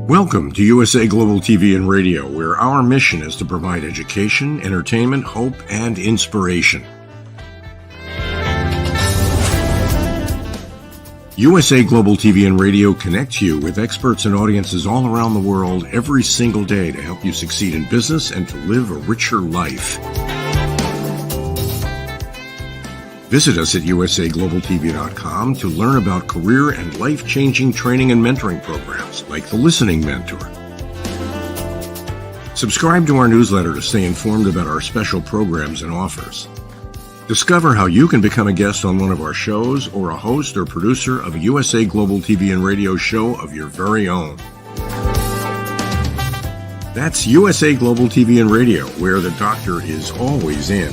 Welcome to USA Global TV and Radio, where our mission is to provide education, entertainment, hope, and inspiration. USA Global TV and Radio connects you with experts and audiences all around the world every single day to help you succeed in business and to live a richer life. Visit us at usaglobaltv.com to learn about career and life-changing training and mentoring programs like the Listening Mentor. Subscribe to our newsletter to stay informed about our special programs and offers. Discover how you can become a guest on one of our shows or a host or producer of a USA Global TV and Radio show of your very own. That's USA Global TV and Radio, where the doctor is always in.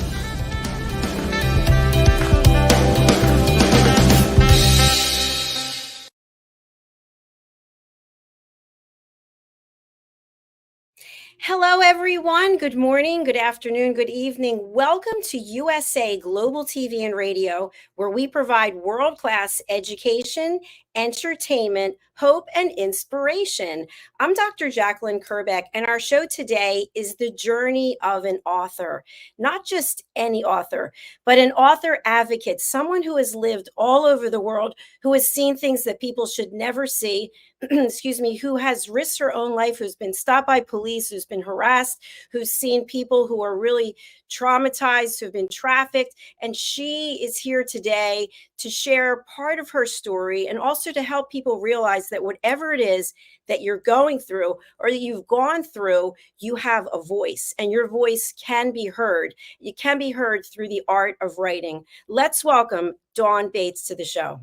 Hello, everyone. Good morning, good afternoon, good evening. Welcome to USA Global TV and Radio, where we provide world-class education, entertainment, hope, and inspiration. I'm Dr. Jacalyn Kerbeck, and our show today is the journey of an author. Not just any author, but an author advocate, someone who has lived all over the world, who has seen things that people should never see, excuse me, who has risked her own life, who's been stopped by police, who's been harassed, who's seen people who are really traumatized, who've been trafficked. And she is here today to share part of her story and also to help people realize that whatever it is that you're going through or that you've gone through, you have a voice and your voice can be heard. You can be heard through the art of writing. Let's welcome Dawn Bates to the show.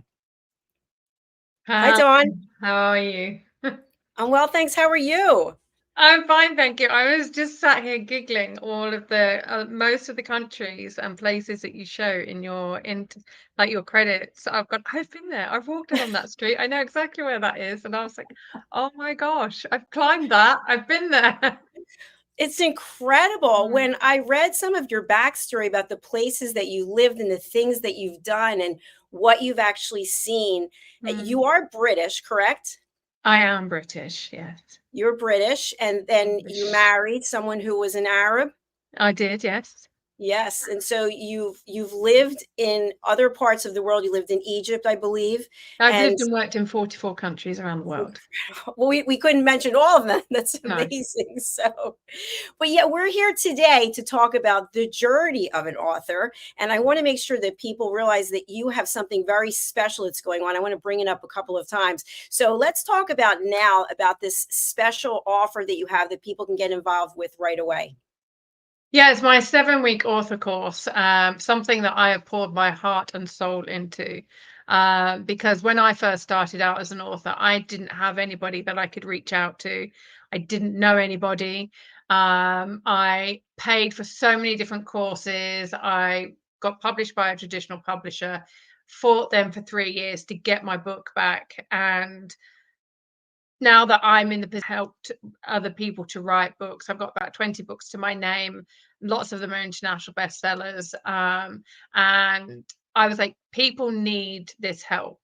Hi, Dawn. How are you? I'm well, thanks. How are you? I'm fine, thank you. I was just sat here giggling all of the most of the countries and places that you show in your like your credits. I've been there. I've walked along that street. I know exactly where that is, and I was like, oh my gosh, I've climbed that. I've been there. It's incredible. When I read some of your backstory about the places that you lived and the things that you've done and what you've actually seen, you are British, correct? I am British, yes. You're British, and then you married someone who was an Arab? I did, yes. Yes, and so you've lived in other parts of the world. You lived in Egypt, I believe. I've lived and worked in 44 countries around the world. Well, we couldn't mention all of them. That's amazing. No. So, but yeah, we're here today to talk about the journey of an author. And I want to make sure that people realize that you have something very special that's going on. I want to bring it up a couple of times. So let's talk about now about this special offer that you have that people can get involved with right away. Yeah, it's my 7-week author course, something that I have poured my heart and soul into. Because when I first started out as an author, I didn't have anybody that I could reach out to. I didn't know anybody. I paid for so many different courses. I got published by a traditional publisher, fought them for 3 years to get my book back. And now that I'm in the position to help other people to write books, I've got about 20 books to my name. Lots of them are international bestsellers. And I was like, people need this help.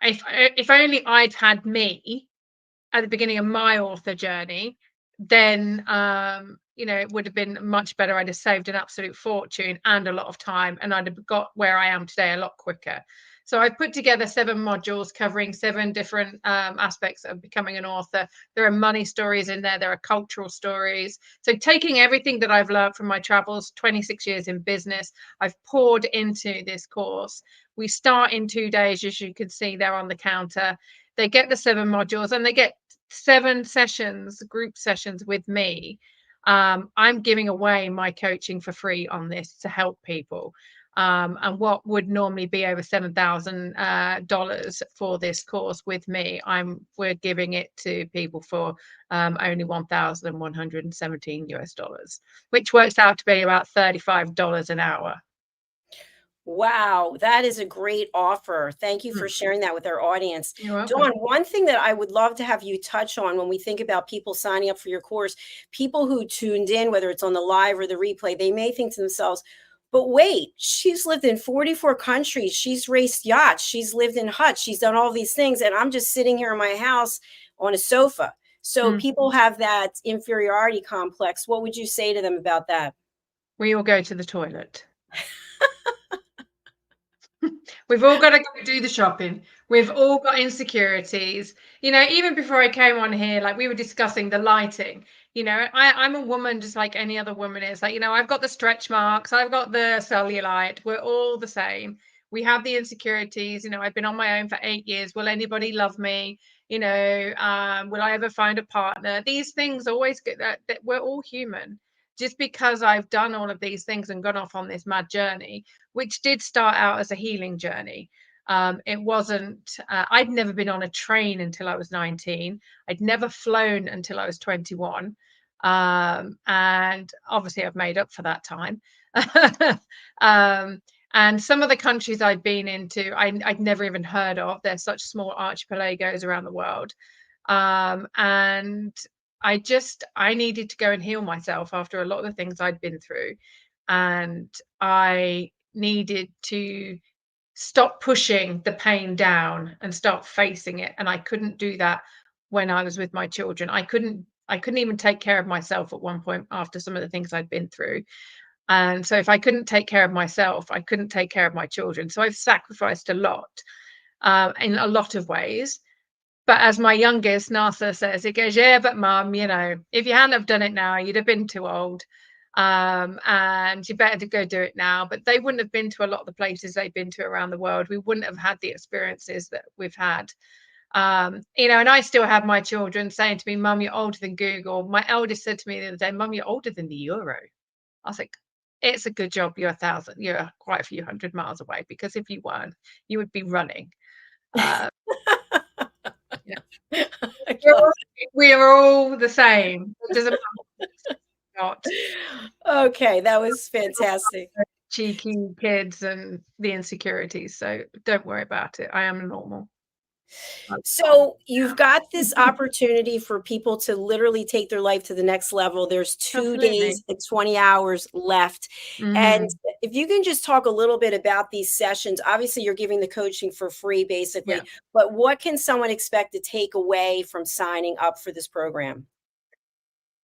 If only I'd had me at the beginning of my author journey, then it would have been much better. I'd have saved an absolute fortune and a lot of time, and I'd have got where I am today a lot quicker. So I put together 7 modules covering 7 different aspects of becoming an author. There are money stories in there. There are cultural stories. So taking everything that I've learned from my travels, 26 years in business, I've poured into this course. We start in 2 days, as you can see there on the counter. They get the 7 modules and they get 7 sessions, group sessions with me. I'm giving away my coaching for free on this to help people. And what would normally be over $7,000 for this course with me, we're giving it to people for only $1,117 US, which works out to be about $35 an hour. Wow, that is a great offer. Thank you for sharing that with our audience. Dawn, one thing that I would love to have you touch on when we think about people signing up for your course, people who tuned in, whether it's on the live or the replay, they may think to themselves, but wait, she's lived in 44 countries. She's raced yachts. She's lived in huts. She's done all these things. And I'm just sitting here in my house on a sofa. So people have that inferiority complex. What would you say to them about that? We all go to the toilet. We've all got to go do the shopping. We've all got insecurities. You know, even before I came on here, like we were discussing the lighting. You know, I'm a woman just like any other woman is. Like, you know, I've got the stretch marks, I've got the cellulite. We're all the same. We have the insecurities. You know, I've been on my own for 8 years. Will anybody love me? You know, will I ever find a partner? These things always get that we're all human. Just because I've done all of these things and gone off on this mad journey, which did start out as a healing journey. It wasn't, I'd never been on a train until I was 19. I'd never flown until I was 21. And obviously I've made up for that time. And some of the countries I've been into, I'd never even heard of. They're such small archipelagos around the world. And I needed to go and heal myself after a lot of the things I'd been through. And I needed to stop pushing the pain down and start facing it. And I couldn't do that when I was with my children. I couldn't even take care of myself at one point after some of the things I'd been through. And so if I couldn't take care of myself, I couldn't take care of my children. So I've sacrificed a lot in a lot of ways. But as my youngest, Narsa, says, it goes, yeah, but mum, you know, if you hadn't have done it now, you'd have been too old. And you better to go do it now. But they wouldn't have been to a lot of the places they've been to around the world. We wouldn't have had the experiences that we've had. You know, and I still have my children saying to me, Mum, you're older than Google. My eldest said to me the other day, Mum, you're older than the euro. I was like, it's a good job you're quite a few hundred miles away, because if you weren't, you would be running. Yeah. We are all the same. It doesn't matter. Not Okay, that was fantastic. cheeky kids and the insecurities. So don't worry about it. I am normal. So you've got this opportunity for people to literally take their life to the next level. There's 2 Absolutely. days and 20 hours left. And if you can just talk a little bit about these sessions. Obviously, you're giving the coaching for free, basically. Yeah. But what can someone expect to take away from signing up for this program?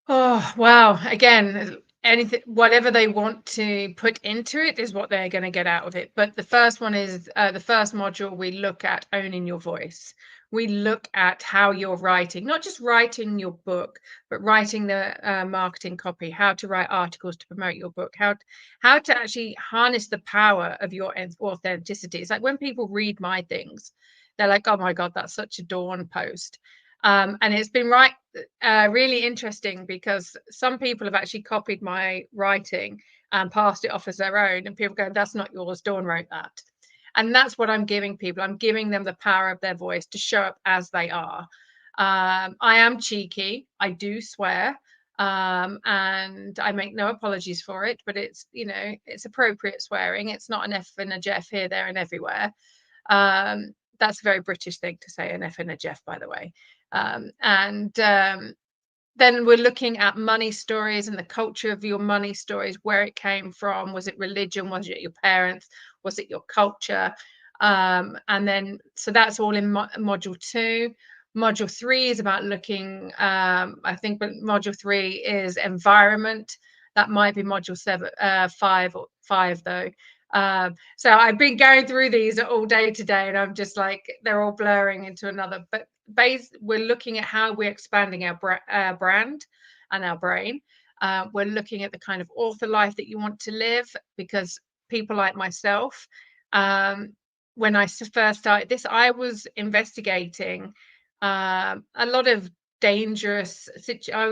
Oh, wow. Again, anything, whatever they want to put into it is what they're going to get out of it. But the first one is the first module. We look at owning your voice. We look at how you're writing, not just writing your book, but writing the marketing copy, how to write articles to promote your book, how to actually harness the power of your authenticity. It's like when people read my things, they're like, oh my God, that's such a Dawn post. And it's been really interesting, because some people have actually copied my writing and passed it off as their own, and people go, that's not yours, Dawn wrote that. And that's what I'm giving people. I'm giving them the power of their voice to show up as they are. I am cheeky. I do swear. And I make no apologies for it, but it's, you know, it's appropriate swearing. It's not an F and a Jeff here, there, and everywhere. That's a very British thing to say, an F and a Jeff, by the way. Then we're looking at money stories and the culture of your money stories, where it came from. Was it religion? Was it your parents? Was it your culture? And then, so that's all in module 2. Module 3 is about looking, I think module 3 is environment. That might be module 5 though. So I've been going through these all day today, and I'm just like, they're all blurring into another. But we're looking at how we're expanding our brand and our brain. We're looking at the kind of author life that you want to live, because people like myself, when I first started this, I was investigating a lot of I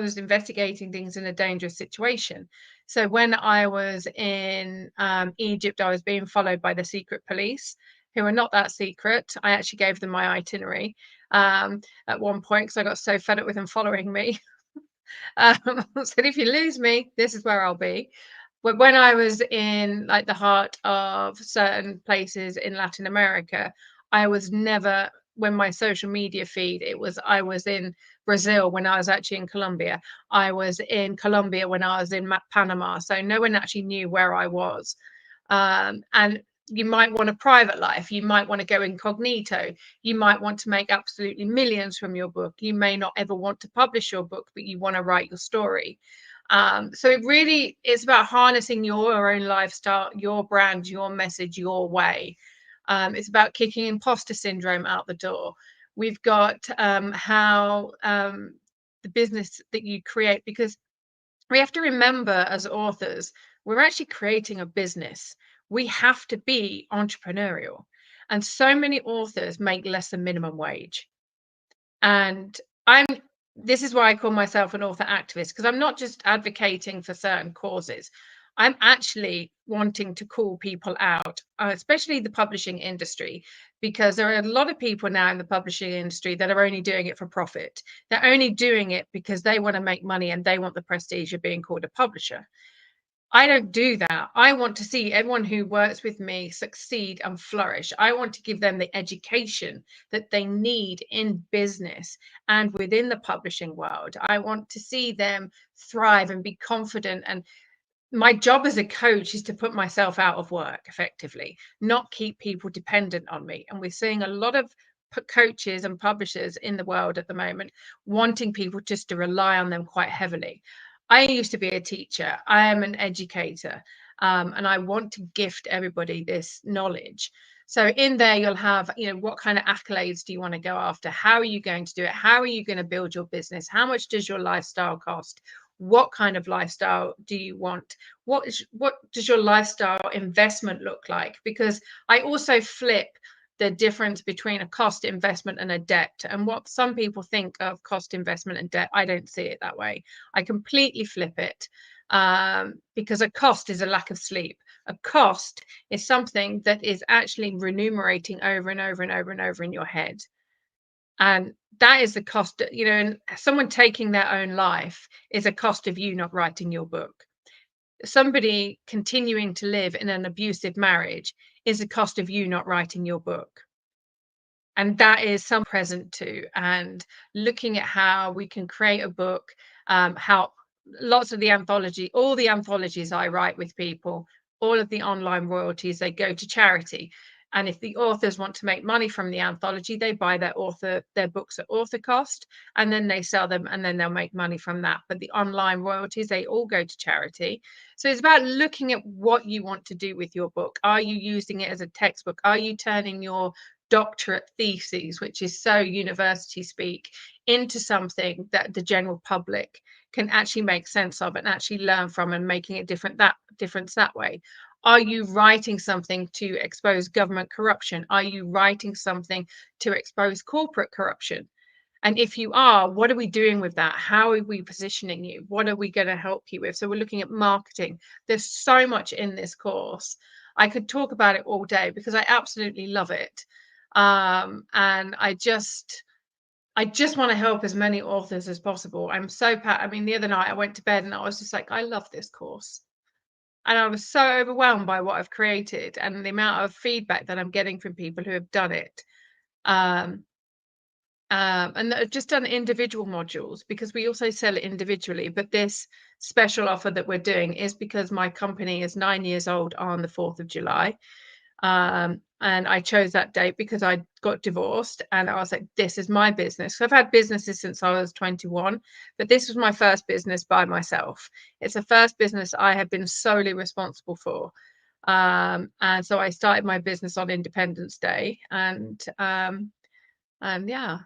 was investigating things in a dangerous situation. So when I was in Egypt, I was being followed by the secret police, who are not that secret. I actually gave them my itinerary at one point, because I got so fed up with them following me. I said, if you lose me, this is where I'll be. But when I was in like the heart of certain places in Latin America, I was never, when my social media feed, I was in Brazil when I was actually in Colombia. I was in Colombia when I was in Panama. So no one actually knew where I was. And You might want a private life. You might want to go incognito. You might want to make absolutely millions from your book. You may not ever want to publish your book, but you want to write your story. So it really is about harnessing your own lifestyle, your brand, your message, your way. It's about kicking imposter syndrome out the door. We've got how the business that you create, because we have to remember as authors, we're actually creating a business. We have to be entrepreneurial. And so many authors make less than minimum wage. And this is why I call myself an author activist, because I'm not just advocating for certain causes. I'm actually wanting to call people out, especially the publishing industry, because there are a lot of people now in the publishing industry that are only doing it for profit. They're only doing it because they want to make money and they want the prestige of being called a publisher. I don't do that. I want to see everyone who works with me succeed and flourish. I want to give them the education that they need in business and within the publishing world. I want to see them thrive and be confident. And my job as a coach is to put myself out of work effectively, not keep people dependent on me. And we're seeing a lot of coaches and publishers in the world at the moment wanting people just to rely on them quite heavily. I used to be a teacher. I am an educator, and I want to gift everybody this knowledge. So in there, you'll have, what kind of accolades do you want to go after? How are you going to do it? How are you going to build your business? How much does your lifestyle cost? What kind of lifestyle do you want? What does your lifestyle investment look like? Because I also flip the difference between a cost, investment, and a debt. And what some people think of cost, investment, and debt, I don't see it that way. I completely flip it, because a cost is a lack of sleep. A cost is something that is actually remunerating over and over and over and over in your head. And that is the cost, and someone taking their own life is a cost of you not writing your book. Somebody continuing to live in an abusive marriage is a cost of you not writing your book. And that is some present too. And looking at how we can create a book, how lots of all the anthologies I write with people, all of the online royalties, they go to charity. And if the authors want to make money from the anthology, they buy their books at author cost, and then they sell them, and then they'll make money from that. But the online royalties, they all go to charity. So it's about looking at what you want to do with your book. Are you using it as a textbook? Are you turning your doctorate theses, which is so university speak, into something that the general public can actually make sense of and actually learn from, and making it difference that way? Are you writing something to expose government corruption? Are you writing something to expose corporate corruption? And if you are, what are we doing with that? How are we positioning you? What are we going to help you with? So we're looking at marketing. There's so much in this course. I could talk about it all day because I absolutely love it. And I just want to help as many authors as possible. I'm so the other night I went to bed and I was just like, I love this course. And I was so overwhelmed by what I've created and the amount of feedback that I'm getting from people who have done it. And I've just done individual modules, because we also sell it individually. But this special offer that we're doing is because my company is 9 years old on the 4th of July. And I chose that date because I got divorced, and I was like, this is my business. So I've had businesses since I was 21, but this was my first business by myself. It's the first business I have been solely responsible for. And so I started my business on Independence Day, and yeah,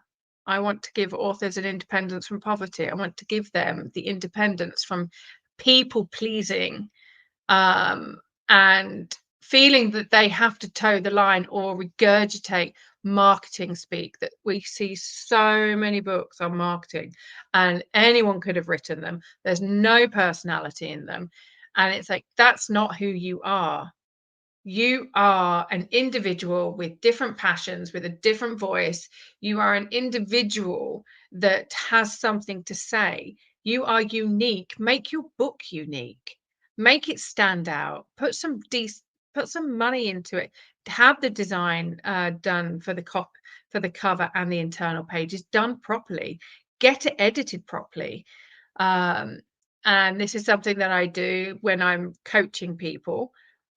I want to give authors an independence from poverty. I want to give them the independence from people pleasing, and feeling that they have to toe the line or regurgitate marketing speak. That we see so many books on marketing, and anyone could have written them. There's no personality in them. And it's like, that's not who you are. You are an individual with different passions, with a different voice. You are an individual that has something to say. You are unique. Make your book unique. Make it stand out. Put some money into it. Have the design done for the cover and the internal pages done properly. Get it edited properly. And this is something that I do when I'm coaching people.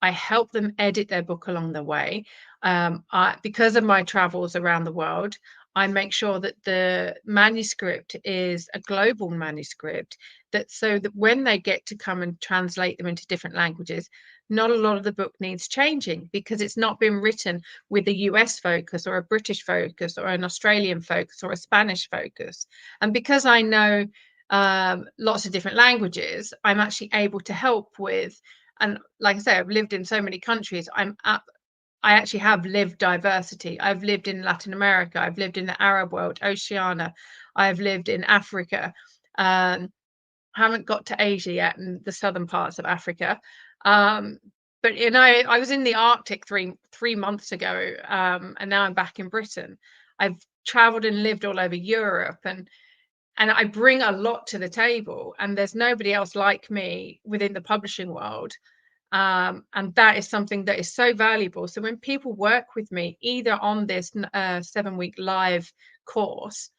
I help them edit their book along the way. Because of my travels around the world, I make sure that the manuscript is a global manuscript, so that when they get to come and translate them into different languages, not a lot of the book needs changing, because it's not been written with a US focus or a British focus or an Australian focus or a Spanish focus. And because I know lots of different languages, I'm actually able to help with, and like I say, I've lived in so many countries. I actually have lived diversity. I've lived in Latin America. I've lived in the Arab world, Oceania. I've lived in Africa. Haven't got to Asia yet, and the southern parts of Africa. But I was in the Arctic three months ago, and now I'm back in Britain. I've traveled and lived all over Europe, and I bring a lot to the table, and there's nobody else like me within the publishing world. And that is something that is so valuable. So when people work with me, either on this 7-week live course,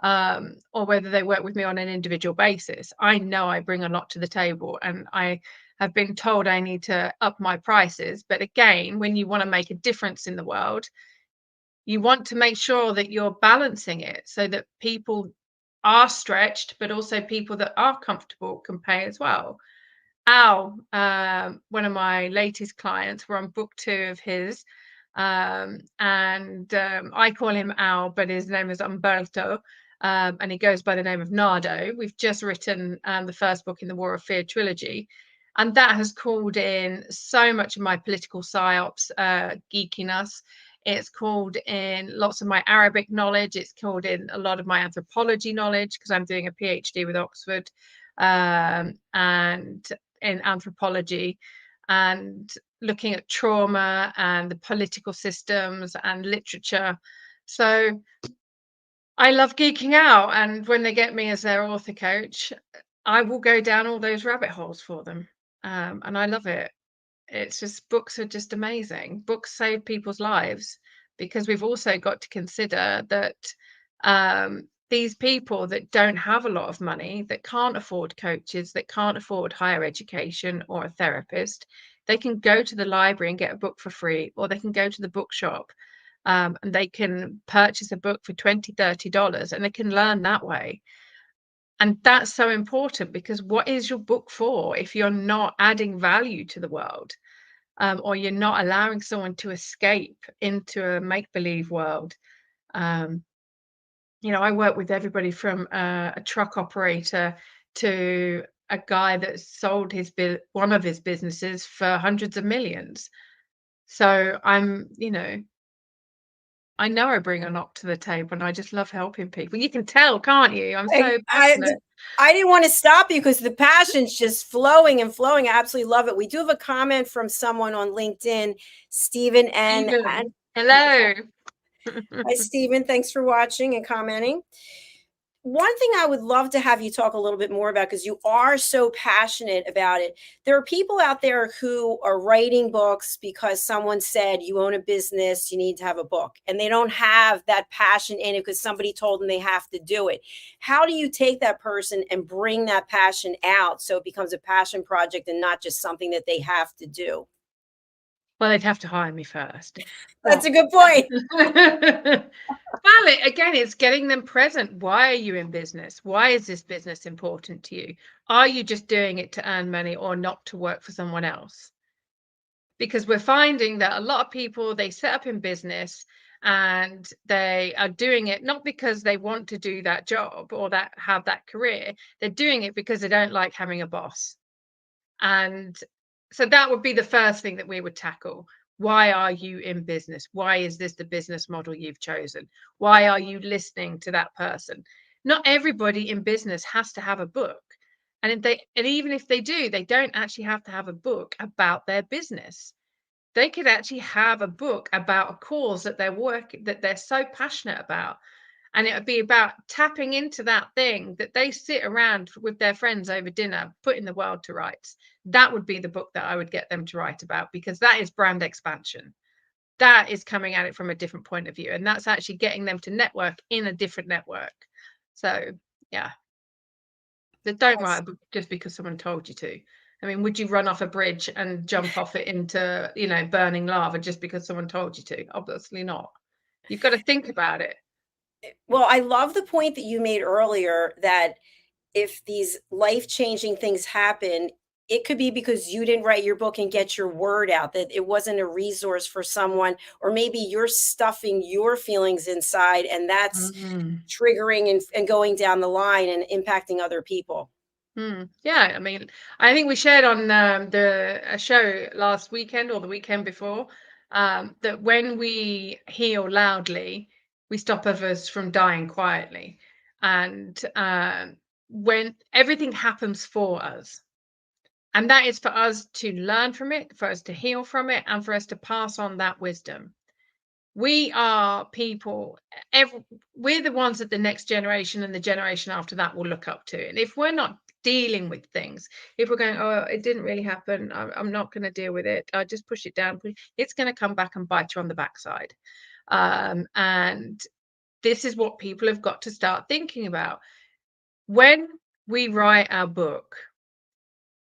or whether they work with me on an individual basis, I know I bring a lot to the table, and I have been told I need to up my prices. But again, when you want to make a difference in the world, you want to make sure that you're balancing it so that people are stretched, but also people that are comfortable can pay as well. Al, one of my latest clients, we're on book 2 of his, and I call him Al, but his name is Umberto, and he goes by the name of Nardo. We've just written the first book in the War of Fear trilogy, and that has called in so much of my political psyops geekiness. It's called in lots of my Arabic knowledge. It's called in a lot of my anthropology knowledge, because I'm doing a PhD with Oxford, and in anthropology, and looking at trauma and the political systems and literature. So I love geeking out, and when they get me as their author coach, I will go down all those rabbit holes for them, and I love it. It's just, books are just amazing. Books save people's lives, because we've also got to consider that these people that don't have a lot of money, that can't afford coaches, that can't afford higher education or a therapist, they can go to the library and get a book for free, or they can go to the bookshop, and they can purchase a book for $20-30, and they can learn that way. And that's so important, because what is your book for if you're not adding value to the world, or you're not allowing someone to escape into a make-believe world? I work with everybody from a truck operator to a guy that sold one of his businesses for hundreds of millions. So I know I bring a lot to the table, and I just love helping people. You can tell, can't you? I'm so passionate. I didn't want to stop you, because the passion's just flowing and flowing. I absolutely love it. We do have a comment from someone on LinkedIn, Stephen N. Hello. Hi, Stephen. Thanks for watching and commenting. One thing I would love to have you talk a little bit more about, because you are so passionate about it. There are people out there who are writing books because someone said, you own a business, you need to have a book, and they don't have that passion in it because somebody told them they have to do it. How do you take that person and bring that passion out so it becomes a passion project and not just something that they have to do? Well, they'd have to hire me first. That's a good point. Well, again, it's getting them present. Why are you in business? Why is this business important to you? Are you just doing it to earn money or not to work for someone else? Because we're finding that a lot of people, they set up in business and they are doing it not because they want to do that job or have that career. They're doing it because they don't like having a boss. And so that would be the first thing that we would tackle. Why are you in business? Why is this the business model you've chosen? Why are you listening to that person? Not everybody in business has to have a book. And even if they do, they don't actually have to have a book about their business. They could actually have a book about a cause that they're so passionate about. And it would be about tapping into that thing that they sit around with their friends over dinner, putting the world to rights. That would be the book that I would get them to write about, because that is brand expansion. That is coming at it from a different point of view. And that's actually getting them to network in a different network. So, yeah. But don't write a book just because someone told you to. I mean, would you run off a bridge and jump off it into, burning lava just because someone told you to? Obviously not. You've got to think about it. Well, I love the point that you made earlier that if these life-changing things happen, it could be because you didn't write your book and get your word out, that it wasn't a resource for someone, or maybe you're stuffing your feelings inside and that's Mm. triggering and going down the line and impacting other people. Yeah, I mean, I think we shared on the a show last weekend or the weekend before that when we heal loudly, we stop others from dying quietly, and when everything happens for us, and that is for us to learn from it, for us to heal from it, and for us to pass on that wisdom. We are people, we're the ones that the next generation and the generation after that will look up to. And if we're not dealing with things, if we're going, oh, it didn't really happen, I'm not going to deal with it, I just push it down, it's going to come back and bite you on the backside. And this is what people have got to start thinking about. When we write our book,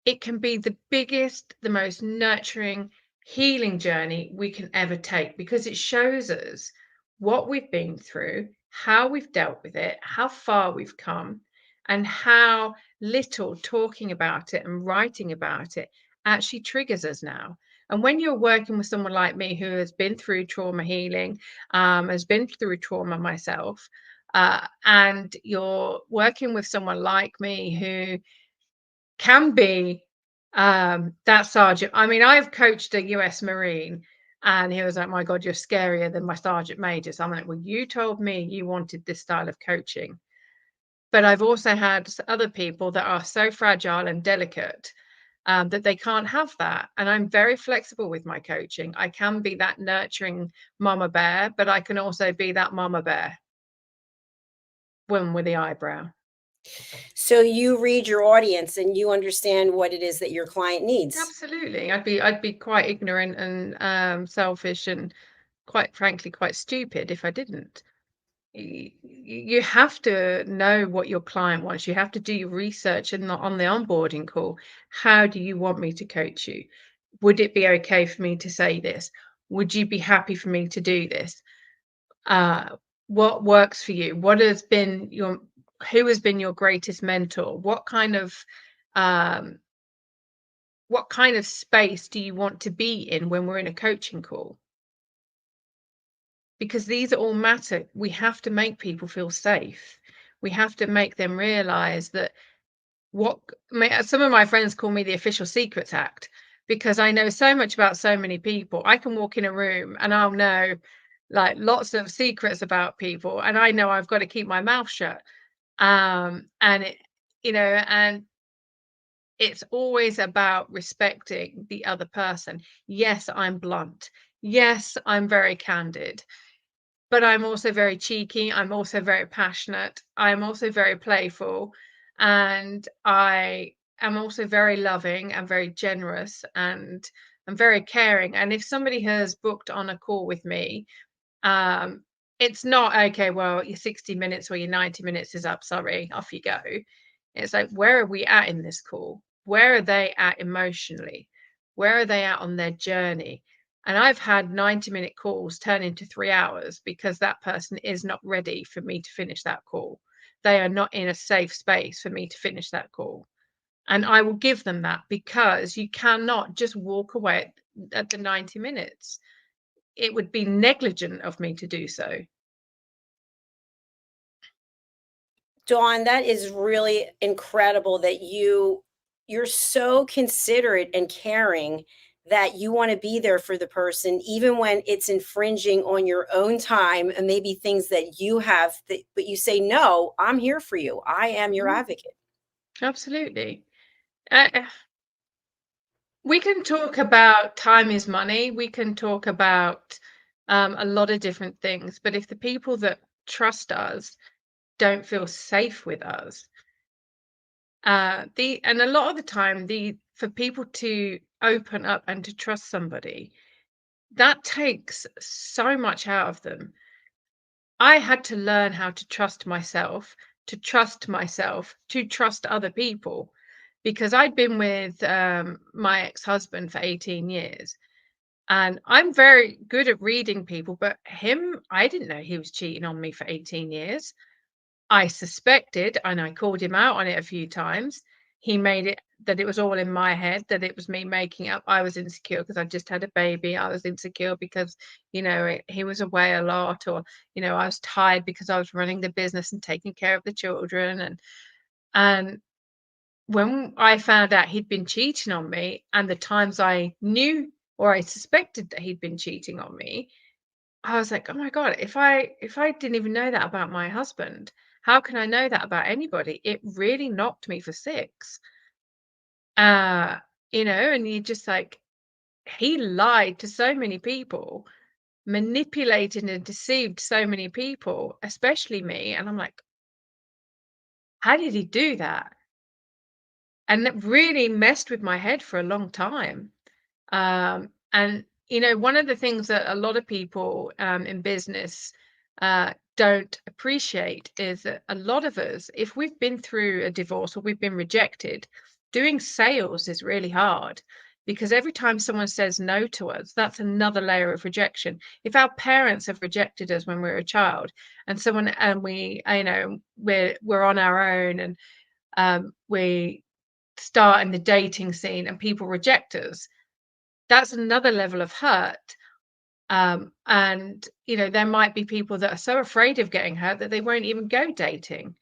it can be the biggest, the most nurturing, healing journey we can ever take, because it shows us what we've been through, how we've dealt with it, how far we've come, and how little talking about it and writing about it actually triggers us now. And when you're working with someone like me who has been through trauma healing, has been through trauma myself, and you're working with someone like me who can be that sergeant. I mean, I've coached a US Marine and he was like, my God, you're scarier than my sergeant major. So I'm like, well, you told me you wanted this style of coaching. But I've also had other people that are so fragile and delicate that they can't have that. And I'm very flexible with my coaching. I can be that nurturing mama bear, but I can also be that mama bear, one with the eyebrow. So you read your audience and you understand what it is that your client needs. Absolutely. I'd be quite ignorant and selfish and quite frankly quite stupid if I didn't. You have to know what your client wants. You have to do your research and on the onboarding call. How do you want me to coach you? Would it be okay for me to say this? Would you be happy for me to do this? What works for you? Who has been your greatest mentor? Um, what kind of space do you want to be in when we're in a coaching call? Because these all matter. We have to make people feel safe. We have to make them realize that some of my friends call me the official secrets act, because I know so much about so many people. I can walk in a room and I'll know like lots of secrets about people, and I know I've got to keep my mouth shut. And and it's always about respecting the other person. Yes, I'm blunt. Yes, I'm very candid, but I'm also very cheeky. I'm also very passionate. I'm also very playful. And I am also very loving and very generous, and I'm very caring. And if somebody has booked on a call with me, um, it's not okay, well, your 60 minutes or your 90 minutes is up. Sorry, off you go. It's like, where are we at in this call? Where are they at emotionally? Where are they at on their journey? And I've had 90-minute calls turn into 3 hours because that person is not ready for me to finish that call. They are not in a safe space for me to finish that call. And I will give them that, because you cannot just walk away at the 90 minutes. It would be negligent of me to do so. Dawn, that is really incredible that you're so considerate and caring that you want to be there for the person even when it's infringing on your own time and maybe things that you have but you say, no, I'm here for you, I am your Mm, advocate. absolutely. We can talk about time is money. We can talk about a lot of different things. But if the people that trust us don't feel safe with us, and a lot of the time, for people to open up and to trust somebody, that takes so much out of them. I had to learn how to trust myself, to trust other people. because I'd been with my ex-husband for 18 years. And I'm very good at reading people, but him, I didn't know he was cheating on me for 18 years. I suspected, and I called him out on it a few times. He made it that it was all in my head, that it was me making up. I was insecure because I just had a baby. I was insecure because, he was away a lot, or, I was tired because I was running the business and taking care of the children. And when I found out he'd been cheating on me, and the times I knew or I suspected that he'd been cheating on me, I was like, "Oh my God, if I didn't even know that about my husband, how can I know that about anybody?" It really knocked me for six. Uh, and you just like, he lied to so many people, manipulated and deceived so many people, especially me. And I'm like, how did he do that? And that really messed with my head for a long time. And one of the things that a lot of people in business don't appreciate is that a lot of us, if we've been through a divorce or we've been rejected, doing sales is really hard, because every time someone says no to us, that's another layer of rejection. If our parents have rejected us when we were a child, and we, we're on our own, and we start in the dating scene and people reject us, that's another level of hurt. And there might be people that are so afraid of getting hurt that they won't even go dating.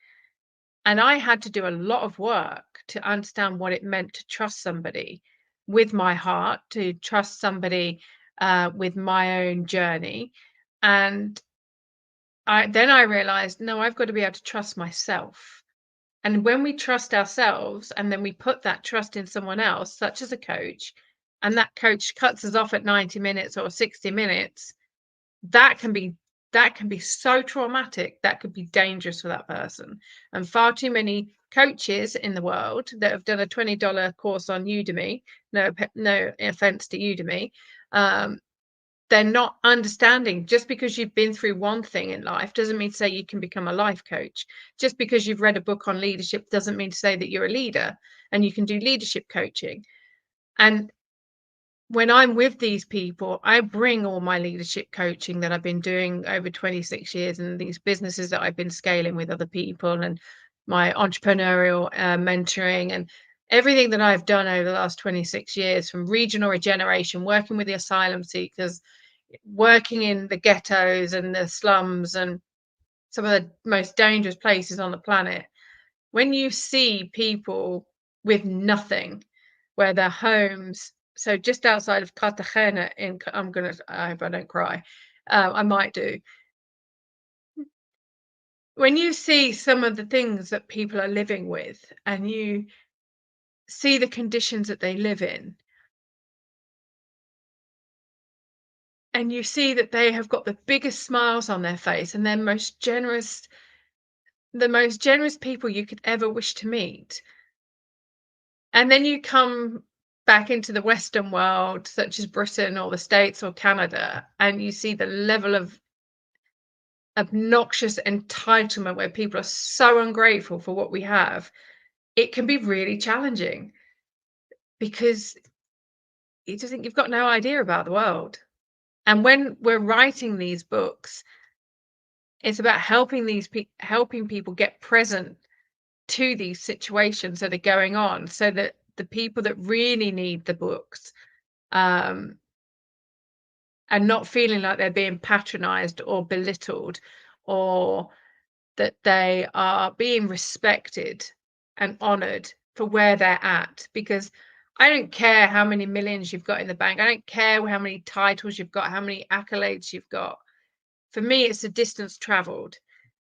And I had to do a lot of work to understand what it meant to trust somebody with my heart, to trust somebody with my own journey. And then I realized, no, I've got to be able to trust myself. And when we trust ourselves and then we put that trust in someone else, such as a coach, and that coach cuts us off at 90 minutes or 60 minutes, that can be so traumatic. That could be dangerous for that person. And far too many coaches in the world that have done a $20 course on Udemy, no offense to Udemy, they're not understanding, just because you've been through one thing in life doesn't mean to say you can become a life coach. Just because you've read a book on leadership doesn't mean to say that you're a leader and you can do leadership coaching. And when I'm with these people, I bring all my leadership coaching that I've been doing over 26 years, and these businesses that I've been scaling with other people, and my entrepreneurial mentoring, and everything that I've done over the last 26 years, from regional regeneration, working with the asylum seekers, working in the ghettos and the slums and some of the most dangerous places on the planet. When you see people with nothing, where their homes, so just outside of Cartagena I hope I don't cry, I might do. When you see some of the things that people are living with, and you see the conditions that they live in, and you see that they have got the biggest smiles on their face, and they're the most generous people you could ever wish to meet. And then you come back into the Western world, such as Britain or the States or Canada, and you see the level of obnoxious entitlement where people are so ungrateful for what we have. It can be really challenging, because you just think you've got no idea about the world. And when we're writing these books, it's about helping people get present to these situations that are going on, so that the people that really need the books and not feeling like they're being patronized or belittled, or that they are being respected and honored for where they're at. Because I don't care how many millions you've got in the bank. I don't care how many titles you've got, how many accolades you've got. For me, it's the distance traveled.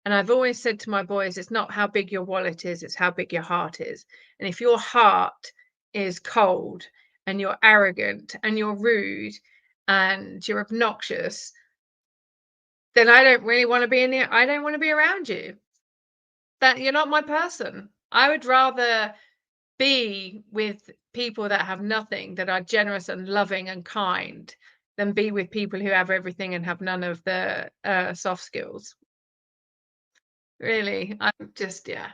And I've always said to my boys, it's not how big your wallet is, it's how big your heart is. And if your heart is cold, and you're arrogant, and you're rude, and you're obnoxious, then I don't really want to be in here. I don't want to be around you. That you're not my person. I would rather be with people that have nothing, that are generous and loving and kind, than be with people who have everything and have none of the soft skills. Really, I'm just, yeah.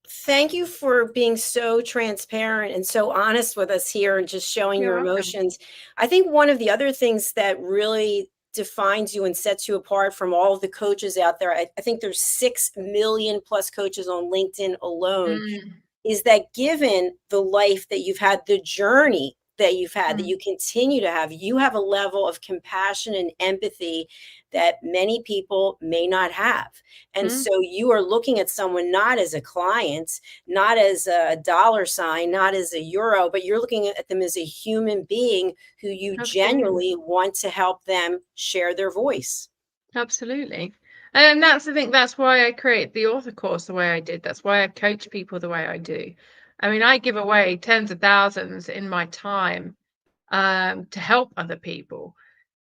Thank you for being so transparent and so honest with us here and just showing You're your welcome. emotions. I think one of the other things that really defines you and sets you apart from all of the coaches out there, I think there's 6 million plus coaches on LinkedIn alone, Mm, is that given the life that you've had, the journey that you've had, that mm, you continue to have, you have a level of compassion and empathy that many people may not have. And mm, so you are looking at someone not as a client, not as a dollar sign, not as a euro, but you're looking at them as a human being who you absolutely. genuinely want to help them share their voice. Absolutely. And that's the thing, that's why I create the author course the way I did. That's why I coach people the way I do. I mean, I give away tens of thousands in my time to help other people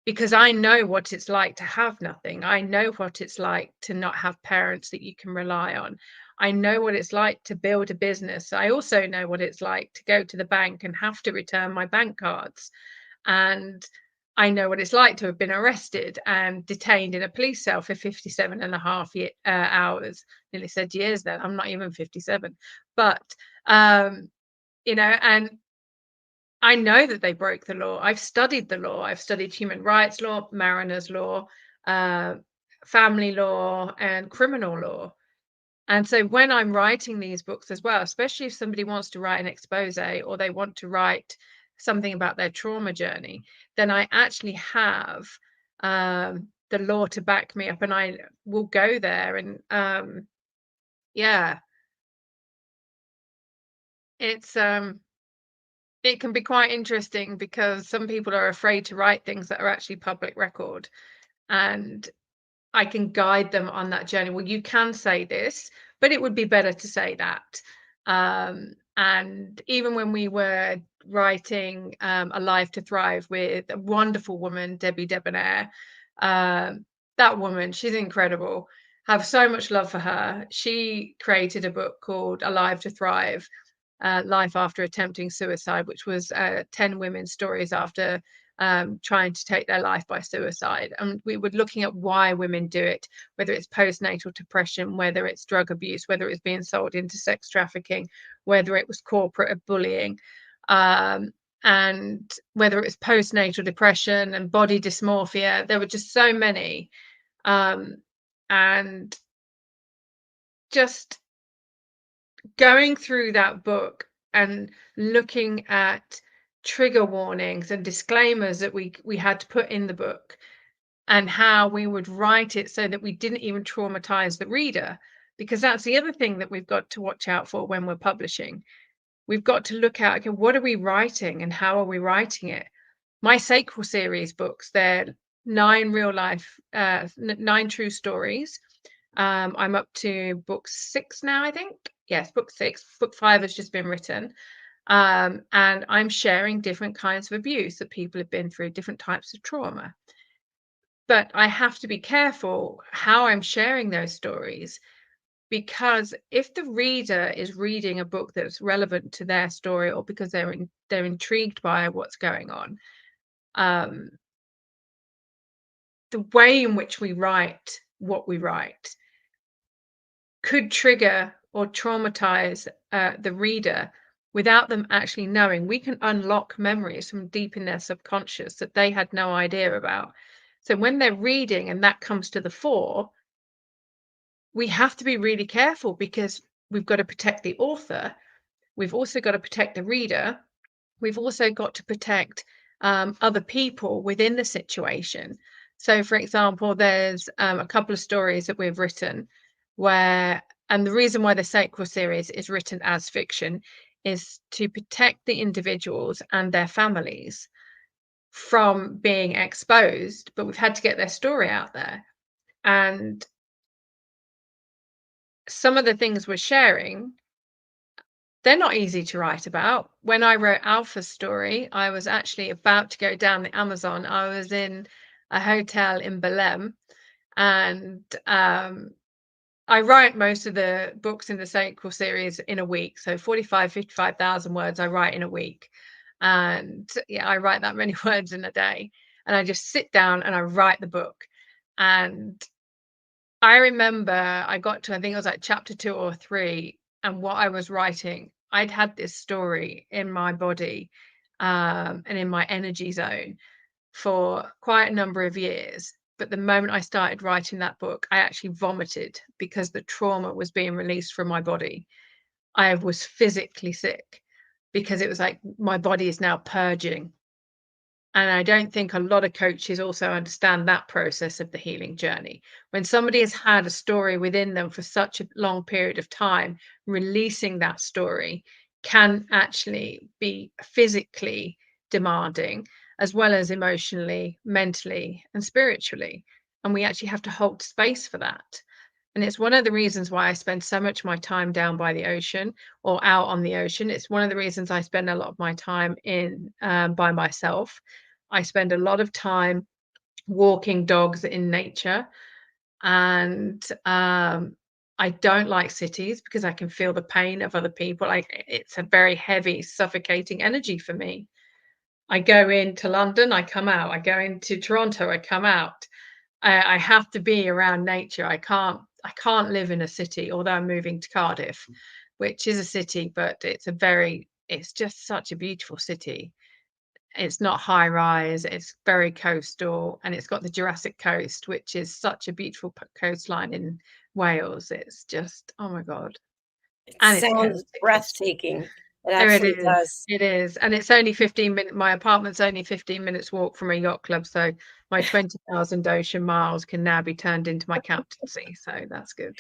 because I know what it's like to have nothing. I know what it's like to not have parents that you can rely on. I know what it's like to build a business. I also know what it's like to go to the bank and have to return my bank cards. And I know what it's like to have been arrested and detained in a police cell for 57 and a half hours. Nearly said years then. I'm not even 57. But, um, and I know that they broke the law. I've studied the law. I've studied human rights law, mariners law, uh, family law, and criminal law. And so when I'm writing these books as well, especially if somebody wants to write an expose or they want to write something about their trauma journey, then I actually have the law to back me up and I will go there. And yeah, it's it can be quite interesting because some people are afraid to write things that are actually public record. And I can guide them on that journey. Well, you can say this, but it would be better to say that. And even when we were writing Alive to Thrive with a wonderful woman, Debbie Debonair, that woman, she's incredible. Have so much love for her. She created a book called Alive to Thrive, Life After Attempting Suicide, which was 10 women's stories after trying to take their life by suicide. And we were looking at why women do it, whether it's postnatal depression, whether it's drug abuse, whether it's being sold into sex trafficking, whether it was corporate bullying, um, and whether it was postnatal depression and body dysmorphia. There were just so many. Um, and just going through that book and looking at trigger warnings and disclaimers that we had to put in the book and how we would write it so that we didn't even traumatize the reader, because that's the other thing that we've got to watch out for when we're publishing. We've got to look at, okay, what are we writing and how are we writing it? My Sacral series books, they're 9 real life 9 true stories. I'm up to book 6 now, I think. Yes, book 6. Book 5 has just been written. And I'm sharing different kinds of abuse that people have been through, different types of trauma. But I have to be careful how I'm sharing those stories, because if the reader is reading a book that's relevant to their story or because they're intrigued by what's going on, um, the way in which we write what we write could trigger or traumatize the reader without them actually knowing. We can unlock memories from deep in their subconscious that they had no idea about. So when they're reading and that comes to the fore, we have to be really careful because we've got to protect the author. We've also got to protect the reader. We've also got to protect other people within the situation. So, for example, there's a couple of stories that we've written where, and the reason why the Sacral series is written as fiction is to protect the individuals and their families from being exposed, but we've had to get their story out there. And some of the things we're sharing, they're not easy to write about. When I wrote Alpha's story, I was actually about to go down the Amazon. I was in a hotel in Belém, and I write most of the books in the Sacral series in a week. So 55,000 words I write in a week. And yeah, I write that many words in a day. And I just sit down and I write the book. And I remember I got to, I think it was like chapter 2 or 3, and what I was writing, I'd had this story in my body and in my energy zone for quite a number of years. But the moment I started writing that book, I actually vomited because the trauma was being released from my body. I was physically sick because it was like my body is now purging. And I don't think a lot of coaches also understand that process of the healing journey. When somebody has had a story within them for such a long period of time, releasing that story can actually be physically demanding, as well as emotionally, mentally, and spiritually. And we actually have to hold space for that. And it's one of the reasons why I spend so much of my time down by the ocean or out on the ocean. It's one of the reasons I spend a lot of my time in by myself. I spend a lot of time walking dogs in nature, and I don't like cities because I can feel the pain of other people. Like it's a very heavy, suffocating energy for me. I go into London, I come out. I go into Toronto, I come out. I have to be around nature. I can't live in a city, although I'm moving to Cardiff, which is a city, but it's just such a beautiful city. It's not high rise, it's very coastal, and it's got the Jurassic Coast, which is such a beautiful coastline in Wales. It's just, oh my God. It And it's sounds chaotic. breathtaking. It Oh, it absolutely is. does. It is. And it's only 15 minutes. My apartment's only 15 minutes walk from a yacht club. So my 20,000 ocean miles can now be turned into my captaincy. So that's good.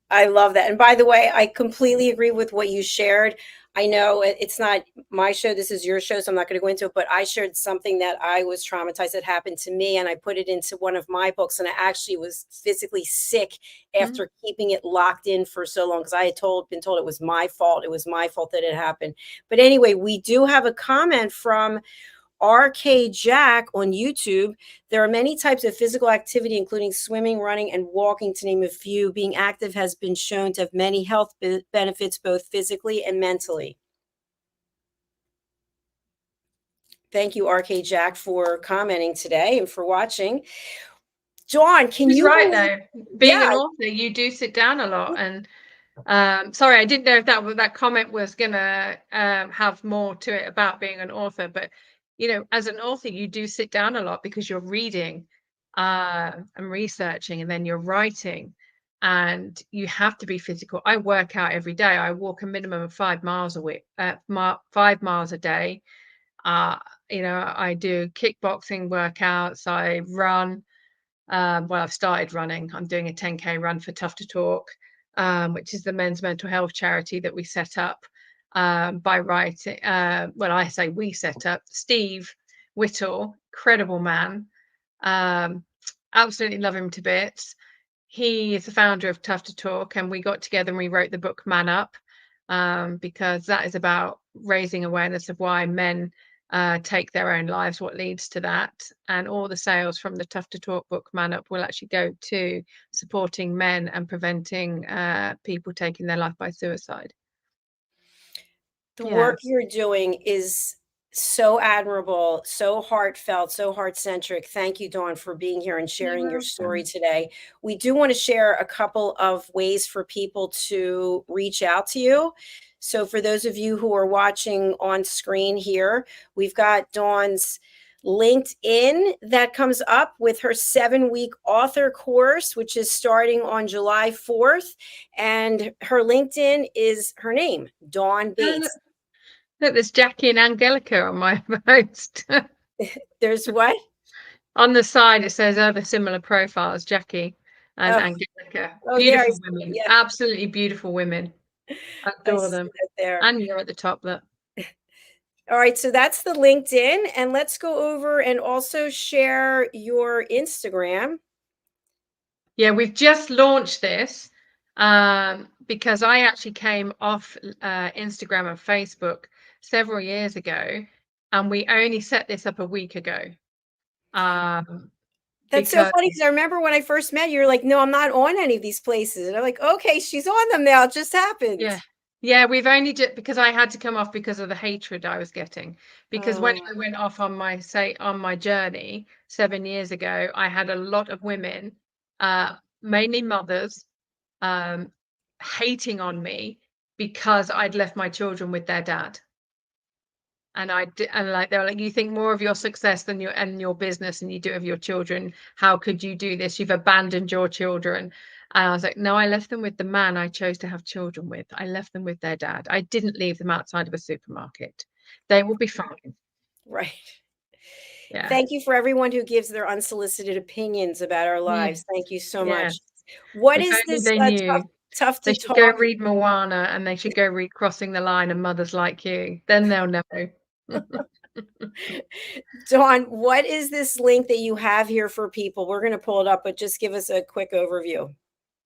I love that. And by the way, I completely agree with what you shared. I know it's not my show, this is your show, so I'm not going to go into it, but I shared something that I was traumatized that happened to me, and I put it into one of my books, and I actually was physically sick Mm. after keeping it locked in for so long because I had been told it was my fault. It was my fault that it happened. But anyway, we do have a comment from RK Jack on YouTube. There are many types of physical activity, including swimming, running, and walking, to name a few. Being active has been shown to have many health benefits, both physically and mentally. Thank you, RK Jack, for commenting today and for watching. Dawn, can He's you right, believe? though. Being Yeah, an author, you do sit down a lot. And sorry, I didn't know if that comment was gonna have more to it about being an author, but as an author, you do sit down a lot because you're reading and researching, and then you're writing, and you have to be physical. I work out every day. I walk a minimum of 5 miles a week, 5 miles a day. Uh, I do kickboxing workouts. I run. Well, I've started running. I'm doing a 10K run for Tough to Talk, which is the men's mental health charity that we set up by writing. Well, I say we set up. Steve Whittle, incredible man. Um, Absolutely love him to bits. He is the founder of Tough to Talk, and we got together and we wrote the book Man Up, because that is about raising awareness of why men take their own lives, what leads to that. And all the sales from the Tough to Talk book, Man Up, will actually go to supporting men and preventing people taking their life by suicide. the Yeah. work you're doing is so admirable, so heartfelt, so heart centric. Thank you, Dawn, for being here and You're sharing your story welcome. today. We do want to share a couple of ways for people to reach out to you. So, for those of you who are watching on screen here, we've got Dawn's LinkedIn that comes up with her 7-week author course, which is starting on July 4th. And her LinkedIn is her name, Dawn Oh, look, Bates. look, there's Jackie and Angelica on my post. There's what? On the side, it says other similar profiles, Jackie and Oh, Angelica. oh, there I Beautiful see it. women, Yeah, absolutely beautiful women. I Adore see them. that there. And you're at the top, look. All right, so that's the LinkedIn, and let's go over and also share your Instagram. Yeah, we've just launched this because I actually came off Instagram and Facebook several years ago, and we only set this up a week ago. That's so Because funny because I remember when I first met you, you're like, "No, I'm not on any of these places," and I'm like, "Okay, she's on them now. It just happened." yeah. Yeah, we've only just because I had to come off because of the hatred I was getting. Because when Oh, I went off on my journey 7 years ago, I had a lot of women, mainly mothers, um, hating on me because I'd left my children with their dad. And they were like, you think more of your success than your business, and you do of your children. How could you do this? You've abandoned your children. And I was like, no, I left them with the man I chose to have children with. I left them with their dad. I didn't leave them outside of a supermarket. They will be fine. Right. Yeah. Thank you for everyone who gives their unsolicited opinions about our lives. Yes. Thank you so Yes. much. What If is only this they knew. tough They to should go talk? read Moana, and they should go read Crossing the Line and Mothers Like You. Then they'll know. Dawn, what is this link that you have here for people? We're going to pull it up, but just give us a quick overview.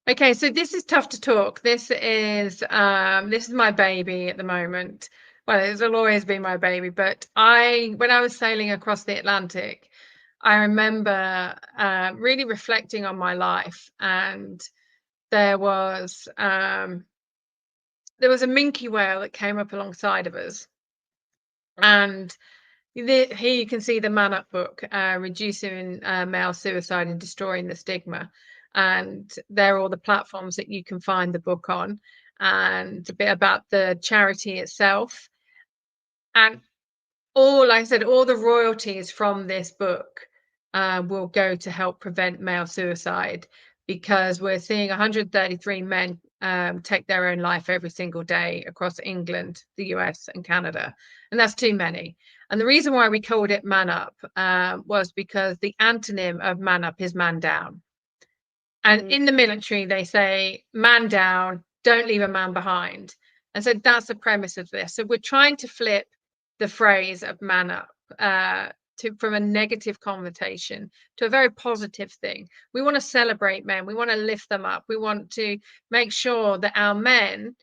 Okay, so this is Tough to Talk. This is my baby at the moment. Well, it'll always be my baby, but when I was sailing across the Atlantic, I remember really reflecting on my life, and there was a minke whale that came up alongside of us, and here you can see the Man Up book, Reducing Male Suicide and Destroying the Stigma. And there are all the platforms that you can find the book on, and a bit about the charity itself. And all the royalties from this book will go to help prevent male suicide, because we're seeing 133 men take their own life every single day across England, the US, and Canada. And that's too many. And the reason why we called it Man Up was because the antonym of man up is man down. And in the military, they say man down, don't leave a man behind. And so that's the premise of this. So we're trying to flip the phrase of man up from a negative connotation to a very positive thing. We want to celebrate men. We want to lift them up. We want to make sure that our men,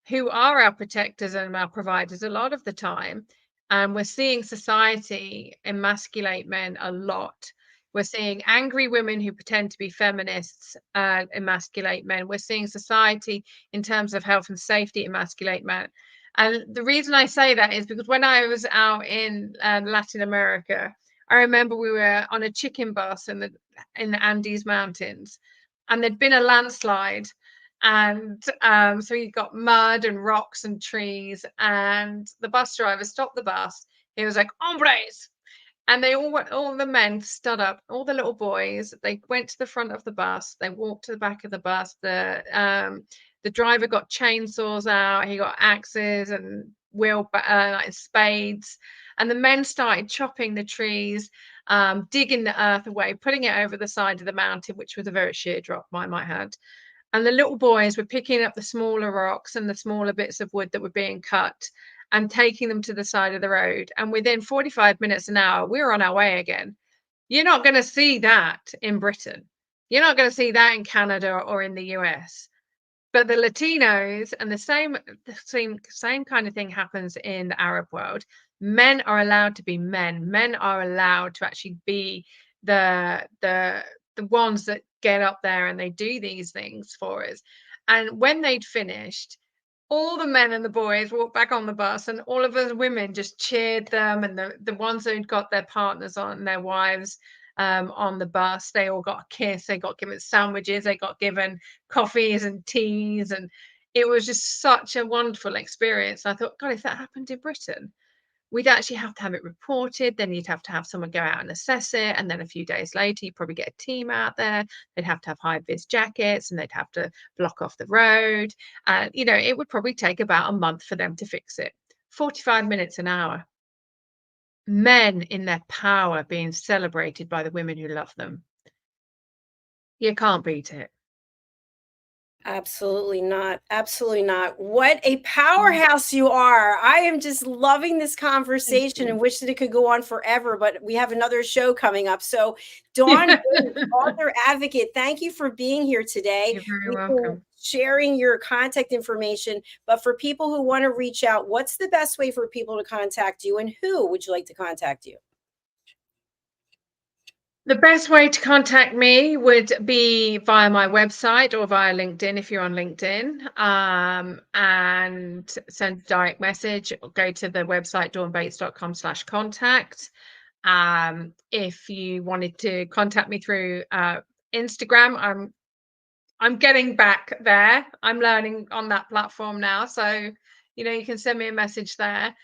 who are our protectors and our providers a lot of the time, and we're seeing society emasculate men a lot. We're seeing angry women who pretend to be feminists emasculate men. We're seeing society, in terms of health and safety, emasculate men. And the reason I say that is because when I was out in Latin America, I remember we were on a chicken bus in the Andes Mountains, and there'd been a landslide. And so you got mud and rocks and trees, and the bus driver stopped the bus. He was like, hombres. And they all the men stood up, all the little boys, they went to the front of the bus, they walked to the back of the bus. The driver got chainsaws out, he got axes and like spades, and the men started chopping the trees, digging the earth away, putting it over the side of the mountain, which was a very sheer drop, I might add. And the little boys were picking up the smaller rocks and the smaller bits of wood that were being cut and taking them to the side of the road. And within 45 minutes, an hour, we were on our way again. You're not going to see that in Britain. You're not going to see that in Canada or in the US. But the Latinos, and the same kind of thing happens in the Arab world. Men are allowed to be men. Men are allowed to actually be the ones that get up there and they do these things for us. And when they'd finished, all the men and the boys walked back on the bus, and all of us women just cheered them. And the ones who'd got their partners on, their wives on the bus, they all got a kiss. They got given sandwiches. They got given coffees and teas. And it was just such a wonderful experience. I thought, God, if that happened in Britain, we'd actually have to have it reported. Then you'd have to have someone go out and assess it. And then a few days later, you'd probably get a team out there. They'd have to have high-vis jackets, and they'd have to block off the road. And, it would probably take about a month for them to fix it. 45 minutes, an hour. Men in their power being celebrated by the women who love them. You can't beat it. Absolutely not. Absolutely not. What a powerhouse you are. I am just loving this conversation and wish that it could go on forever, but we have another show coming up. So, Dawn, author advocate, thank you for being here today. You're very welcome. Sharing your contact information. But for people who want to reach out, what's the best way for people to contact you, and who would you like to contact you? The best way to contact me would be via my website or via LinkedIn if you're on LinkedIn, and send a direct message, or go to the website dawnbates.com/contact. If you wanted to contact me through Instagram, I'm I'm getting back there. I'm learning on that platform now. So, you can send me a message there.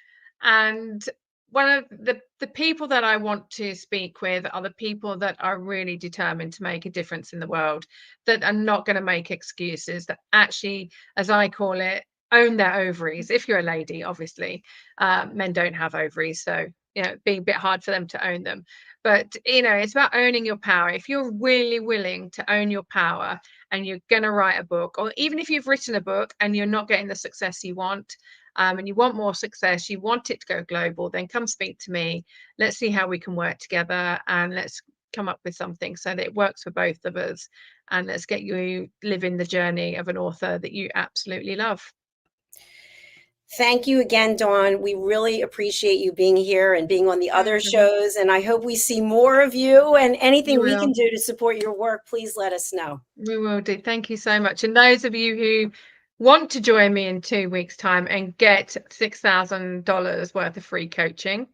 And one of the people that I want to speak with are the people that are really determined to make a difference in the world, that are not going to make excuses, that actually, as I call it, own their ovaries. If you're a lady, obviously, men don't have ovaries. So, it'd be a bit hard for them to own them. But, it's about owning your power. If you're really willing to own your power and you're going to write a book, or even if you've written a book and you're not getting the success you want, and you want more success, you want it to go global, then come speak to me. Let's see how we can work together, and let's come up with something so that it works for both of us. And let's get you living the journey of an author that you absolutely love. Thank you again, Dawn. We really appreciate you being here and being on the other shows. And I hope we see more of you, and anything we can do to support your work, please let us know. We will do. Thank you so much. And those of you who want to join me in 2 weeks' time and get $6,000 worth of free coaching,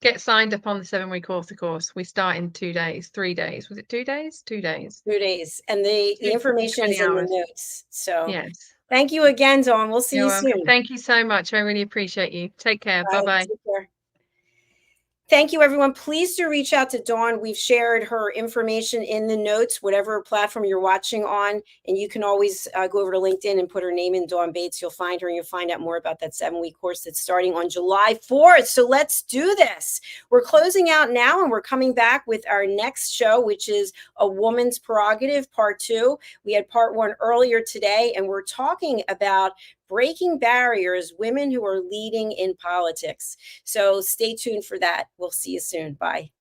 get signed up on the 7-week author course. We start in 2 days, 3 days. Was it 2 days? 2 days. 2 days. And the information is in the notes. So yes. Thank you again, Dawn. We'll see you soon. Thank you so much. I really appreciate you. Take care. Bye-bye. Take care. Thank you, everyone. Please do reach out to Dawn. We've shared her information in the notes, whatever platform you're watching on. And you can always go over to LinkedIn and put her name in, Dawn Bates. You'll find her, and you'll find out more about that 7-week course that's starting on July 4th. So let's do this. We're closing out now, and we're coming back with our next show, which is A Woman's Prerogative, Part 2. We had Part 1 earlier today, and we're talking about breaking barriers, women who are leading in politics. So stay tuned for that. We'll see you soon. Bye.